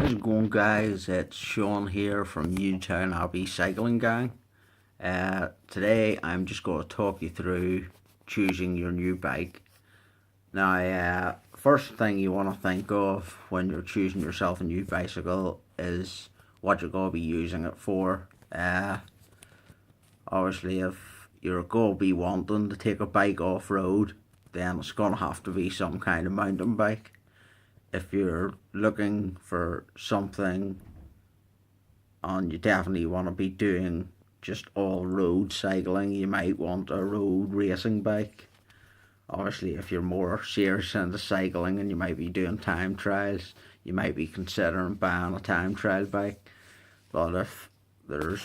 How's it going, guys? It's Sean here from Newtown Abbey Cycling Gang. Today I'm just going to talk you through choosing your new bike. Now, first thing you want to think of when you're choosing yourself a new bicycle is what you're going to be using it for. Obviously, if you're going to be wanting to take a bike off-road, then it's going to have to be some kind of mountain bike. If you're looking for something and you definitely want to be doing just all road cycling, you might want a road racing bike. Obviously, if you're more serious into cycling and you might be doing time trials, you might be considering buying a time trial bike. But if there's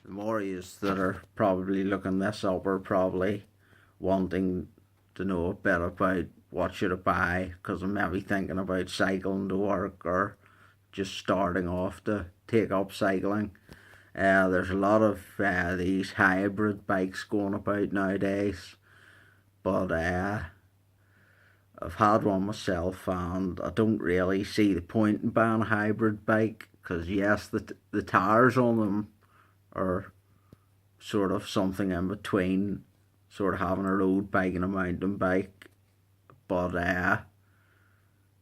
more of you that are probably looking this up, or probably wanting to know a bit about what should I buy, because I'm maybe thinking about cycling to work or just starting off to take up cycling. There's a lot of these hybrid bikes going about nowadays, but I've had one myself and I don't really see the point in buying a hybrid bike, because yes, the tires on them are sort of something in between sort of having a road bike and a mountain bike. But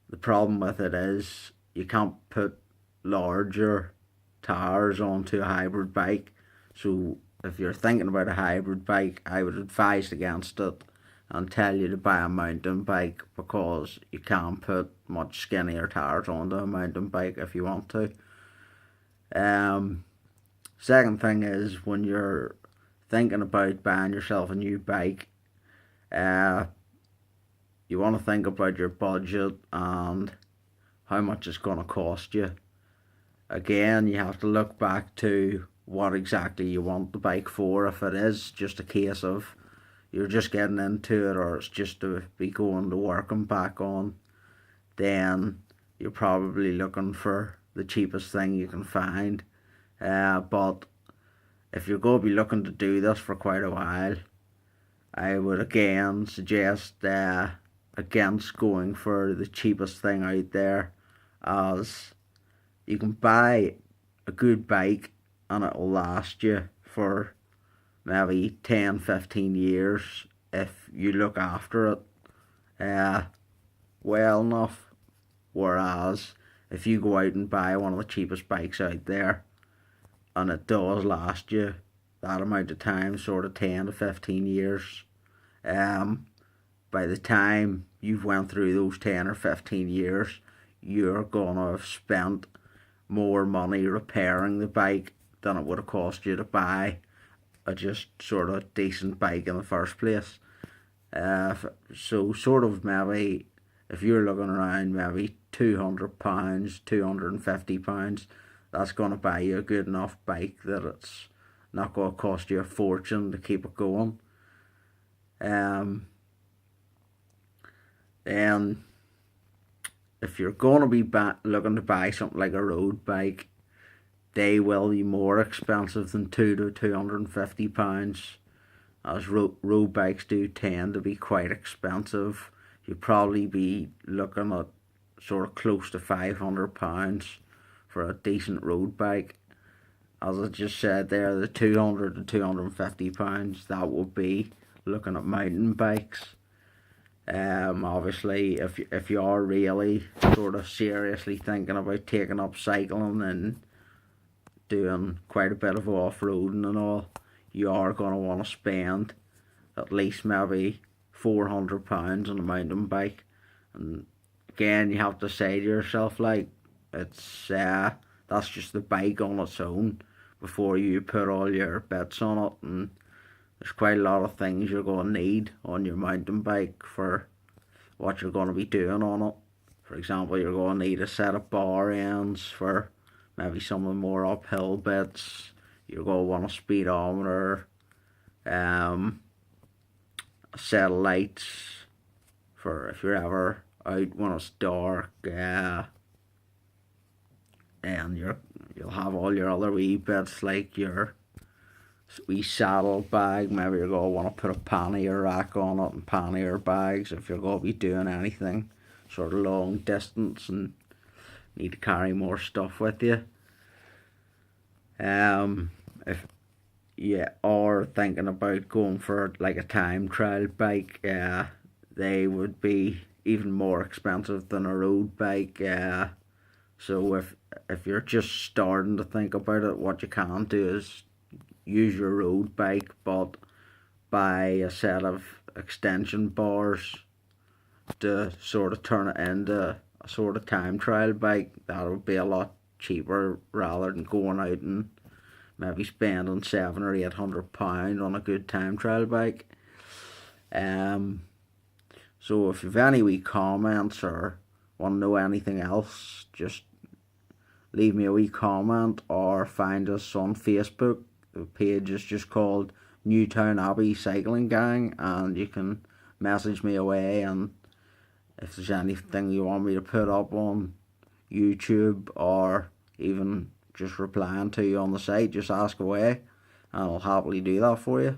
the problem with it is you can't put larger tires onto a hybrid bike. So if you're thinking about a hybrid bike, I would advise against it and tell you to buy a mountain bike, because you can't put much skinnier tires onto a mountain bike if you want to. Second thing is, when you're thinking about buying yourself a new bike, you want to think about your budget and how much it's going to cost you. Again, you have to look back to what exactly you want the bike for. If it is just a case of you're just getting into it, or it's just to be going to work and back on, then you're probably looking for the cheapest thing you can find. But if you're going to be looking to do this for quite a while, I would again suggest against going for the cheapest thing out there, as you can buy a good bike and it will last you for maybe 10-15 years if you look after it well enough. Whereas if you go out and buy one of the cheapest bikes out there and it does last you that amount of time, sort of 10-15 years, by the time you've went through those 10 or 15 years, you're going to have spent more money repairing the bike than it would have cost you to buy a just sort of decent bike in the first place. So sort of maybe if you're looking around maybe £200, £250, that's going to buy you a good enough bike that it's not going to cost you a fortune to keep it going. And if you're going to be looking to buy something like a road bike, they will be more expensive than £200 to £250, as road bikes do tend to be quite expensive. You'd probably be looking at sort of close to £500 for a decent road bike. As I just said there, the £200 to £250, that would be looking at mountain bikes. Obviously, if you are really sort of seriously thinking about taking up cycling and doing quite a bit of off-roading and all, you are going to want to spend at least maybe £400 on a mountain bike. And again, you have to say to yourself, like, it's that's just the bike on its own before you put all your bits on it. And there's quite a lot of things you're going to need on your mountain bike for what you're going to be doing on it. For example, you're going to need a set of bar ends for maybe some of the more uphill bits. You're going to want a speedometer, a set of lights for if you're ever out when it's dark, and you'll have all your other wee bits like your wee saddle bag. Maybe you're going to want to put a pannier rack on it and pannier bags if you're going to be doing anything sort of long distance. And need to carry more stuff with you. If you are thinking about going for like a time trial bike, they would be even more expensive than a road bike. So if you're just starting to think about it, what you can do is use your road bike, but buy a set of extension bars to sort of turn it into a sort of time trial bike. That would be a lot cheaper rather than going out and maybe spending £700 or £800 on a good time trial bike. So if you've any wee comments or want to know anything else, just leave me a wee comment or find us on Facebook. The page is just called Newtown Abbey Cycling Gang, and you can message me away, and if there's anything you want me to put up on YouTube or even just replying to you on the site, just ask away and I'll happily do that for you.